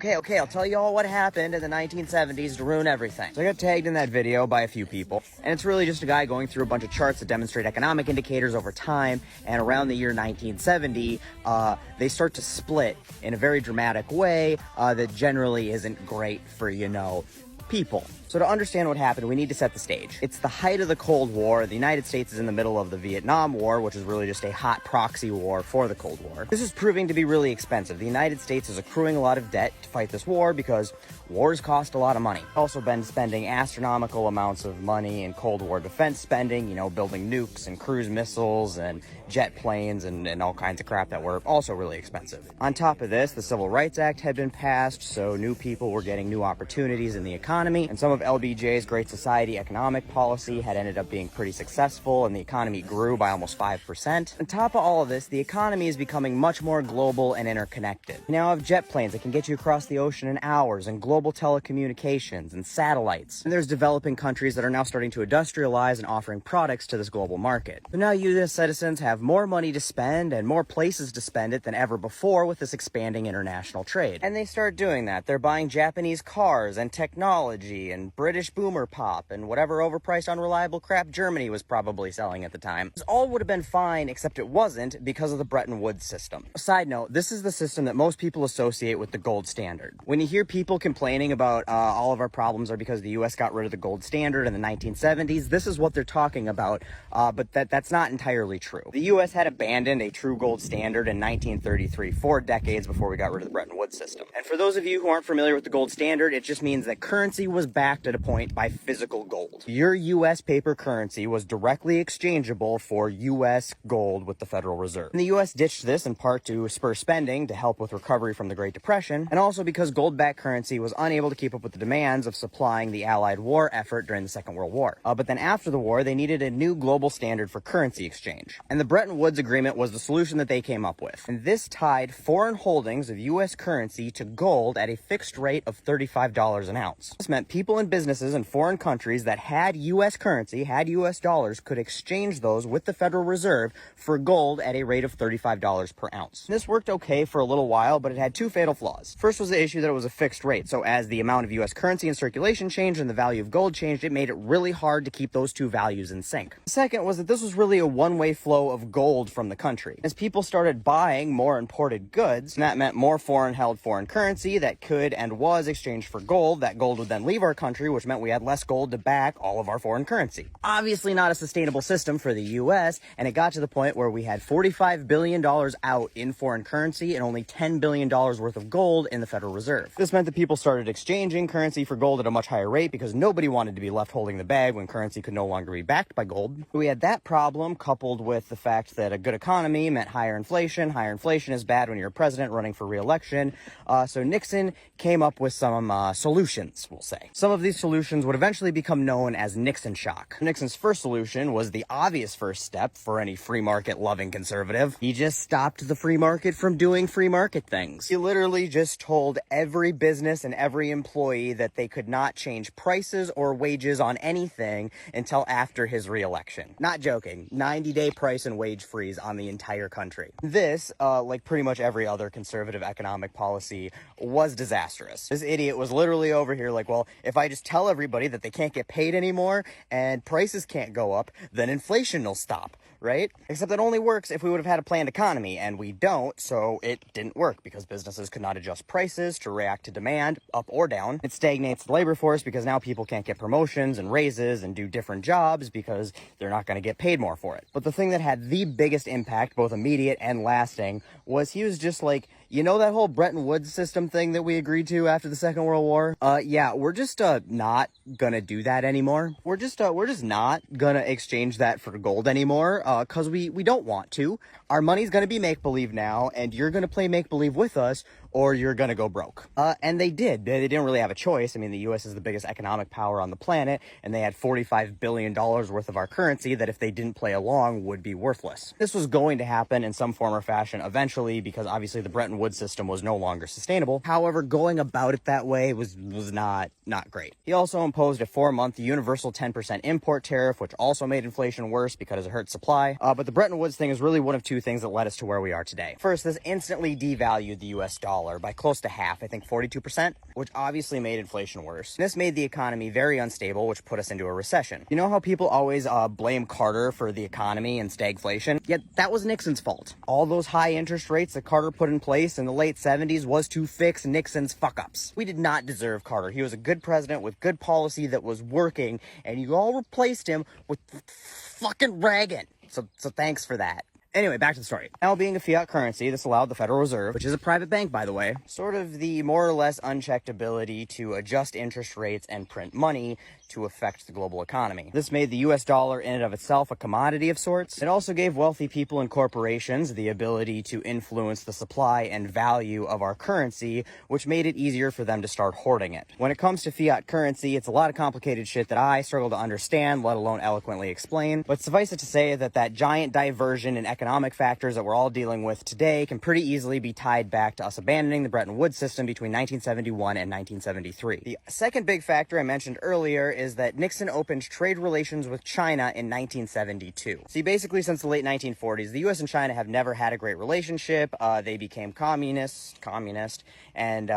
Okay, I'll tell you all what happened in the 1970s to ruin everything. So I got tagged in that video by a few people, and it's really just a guy going through a bunch of charts that demonstrate economic indicators over time, and around the year 1970, they start to split in a very dramatic way that generally isn't great for, people. So to understand what happened, we need to set the stage. It's the height of the Cold War. The United States is in the middle of the Vietnam War, which is really just a hot proxy war for the Cold War. This is proving to be really expensive. The United States is accruing a lot of debt to fight this war because wars cost a lot of money. Also been spending astronomical amounts of money in Cold War defense spending, building nukes and cruise missiles and jet planes and all kinds of crap that were also really expensive. On top of this, the Civil Rights Act had been passed, so new people were getting new opportunities in the economy, and some of LBJ's Great Society economic policy had ended up being pretty successful, and the economy grew by almost 5%. On top of all of this, the economy is becoming much more global and interconnected. You now have jet planes that can get you across the ocean in hours, and global telecommunications and satellites. And there's developing countries that are now starting to industrialize and offering products to this global market. So now you as citizens have more money to spend and more places to spend it than ever before with this expanding international trade. And they start doing that. They're buying Japanese cars and technology and British boomer pop and whatever overpriced unreliable crap Germany was probably selling at the time. This all would have been fine, except it wasn't because of the Bretton Woods system. Side note, this is the system that most people associate with the gold standard. When you hear people complaining about all of our problems are because the US got rid of the gold standard in the 1970s, this is what they're talking about, but that's not entirely true. The US had abandoned a true gold standard in 1933, 4 decades before we got rid of the Bretton Woods system. And for those of you who aren't familiar with the gold standard, it just means that currency was backed at a point by physical gold. Your US paper currency was directly exchangeable for US gold with the Federal Reserve. And the US ditched this in part to spur spending to help with recovery from the Great Depression, and also because gold-backed currency was unable to keep up with the demands of supplying the Allied war effort during the Second World War. But then after the war, they needed a new global standard for currency exchange. And the Bretton Woods Agreement was the solution that they came up with. And this tied foreign holdings of US currency to gold at a fixed rate of $35 an ounce. This meant people and businesses in foreign countries that had US currency, had US dollars, could exchange those with the Federal Reserve for gold at a rate of $35 per ounce. This worked okay for a little while, but it had 2 fatal flaws. First was the issue that it was a fixed rate, so as the amount of US currency in circulation changed and the value of gold changed, it made it really hard to keep those two values in sync. The second was that this was really a one-way flow of gold from the country. As people started buying more imported goods, that meant more foreign-held foreign currency that could and was exchanged for gold. That gold would then leave our country, which meant we had less gold to back all of our foreign currency. Obviously not a sustainable system for the US, and it got to the point where we had $45 billion out in foreign currency and only $10 billion worth of gold in the Federal Reserve. This meant that people started exchanging currency for gold at a much higher rate because nobody wanted to be left holding the bag when currency could no longer be backed by gold. We had that problem coupled with the fact that a good economy meant higher inflation. Higher inflation is bad when you're a president running for re-election. So Nixon came up with some solutions, we'll say. Some of these solutions would eventually become known as Nixon shock. Nixon's first solution was the obvious first step for any free market loving conservative. He just stopped the free market from doing free market things. He literally just told every business and every employee that they could not change prices or wages on anything until after his re-election. Not joking. 90-day price and wage freeze on the entire country. This, like pretty much every other conservative economic policy, was disastrous. This idiot was literally over here like, well, if I just tell everybody that they can't get paid anymore and prices can't go up, then inflation will stop, right? Except that only works if we would have had a planned economy, and we don't, so it didn't work because businesses could not adjust prices to react to demand, up or down. It stagnates the labor force because now people can't get promotions and raises and do different jobs because they're not going to get paid more for it. But the thing that had the biggest impact, both immediate and lasting, was he was just like, you know that whole Bretton Woods system thing that we agreed to after the Second World War? Yeah, we're just not gonna do that anymore. We're just not gonna exchange that for gold anymore, cause we don't want to. Our money's gonna be make-believe now, and you're gonna play make-believe with us, or you're gonna go broke. And they did. They didn't really have a choice. I mean, the US is the biggest economic power on the planet, and they had $45 billion worth of our currency that if they didn't play along would be worthless. This was going to happen in some form or fashion eventually, because obviously the Bretton Woods system was no longer sustainable. However, going about it that way was not great. He also imposed a 4-month universal 10% import tariff, which also made inflation worse because it hurt supply. But the Bretton Woods thing is really one of two things that led us to where we are today. First, this instantly devalued the US dollar. dollar by close to half, I think 42%, which obviously made inflation worse. This made the economy very unstable, which put us into a recession. You know how people always blame Carter for the economy and stagflation? Yet that was Nixon's fault. All those high interest rates that Carter put in place in the late 70s was to fix Nixon's fuck-ups. We did not deserve Carter. He was a good president with good policy that was working, and you all replaced him with fucking Reagan. So thanks for that. Anyway, back to the story. Now, being a fiat currency, this allowed the Federal Reserve, which is a private bank, by the way, sort of the more or less unchecked ability to adjust interest rates and print money to affect the global economy. This made the US dollar in and of itself a commodity of sorts. It also gave wealthy people and corporations the ability to influence the supply and value of our currency, which made it easier for them to start hoarding it. When it comes to fiat currency, it's a lot of complicated shit that I struggle to understand, let alone eloquently explain. But suffice it to say that giant diversion in economic factors that we're all dealing with today can pretty easily be tied back to us abandoning the Bretton Woods system between 1971 and 1973. The second big factor I mentioned earlier is that Nixon opened trade relations with China in 1972. See, basically since the late 1940s, the US and China have never had a great relationship. They became communist, and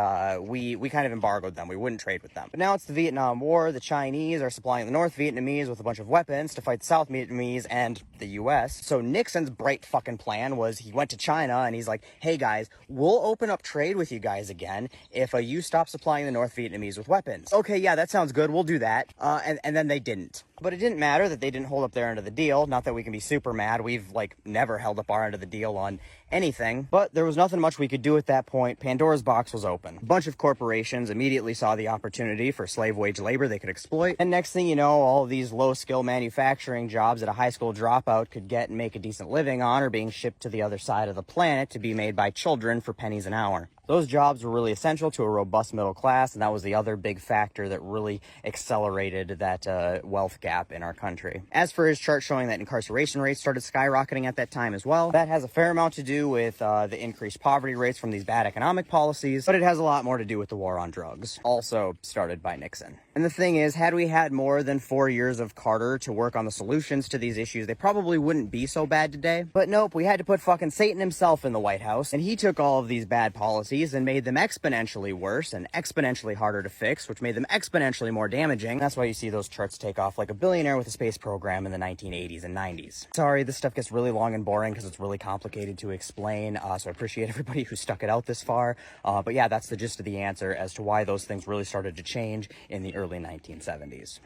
we kind of embargoed them. We wouldn't trade with them. But now it's the Vietnam War. The Chinese are supplying the North Vietnamese with a bunch of weapons to fight the South Vietnamese and the US. So Nixon's bright fucking plan was he went to China and he's like, hey guys, we'll open up trade with you guys again if you stop supplying the North Vietnamese with weapons. Okay, yeah, that sounds good. We'll do that. And then they didn't. But it didn't matter that they didn't hold up their end of the deal. Not that we can be super mad. We've, never held up our end of the deal on anything. But there was nothing much we could do at that point. Pandora's box was open. A bunch of corporations immediately saw the opportunity for slave wage labor they could exploit. And next thing you know, all of these low-skill manufacturing jobs that a high school dropout could get and make a decent living on are being shipped to the other side of the planet to be made by children for pennies an hour. Those jobs were really essential to a robust middle class, and that was the other big factor that really accelerated that wealth gap in our country. As for his chart showing that incarceration rates started skyrocketing at that time as well, that has a fair amount to do with the increased poverty rates from these bad economic policies, but it has a lot more to do with the war on drugs, also started by Nixon. And the thing is, had we had more than 4 years of Carter to work on the solutions to these issues, they probably wouldn't be so bad today. But nope, we had to put fucking Satan himself in the White House, and he took all of these bad policies and made them exponentially worse and exponentially harder to fix, which made them exponentially more damaging. That's why you see those charts take off like a billionaire with a space program in the 1980s and 90s. Sorry, this stuff gets really long and boring because it's really complicated to explain, so I appreciate everybody who stuck it out this far. But yeah, that's the gist of the answer as to why those things really started to change in the early 1970s.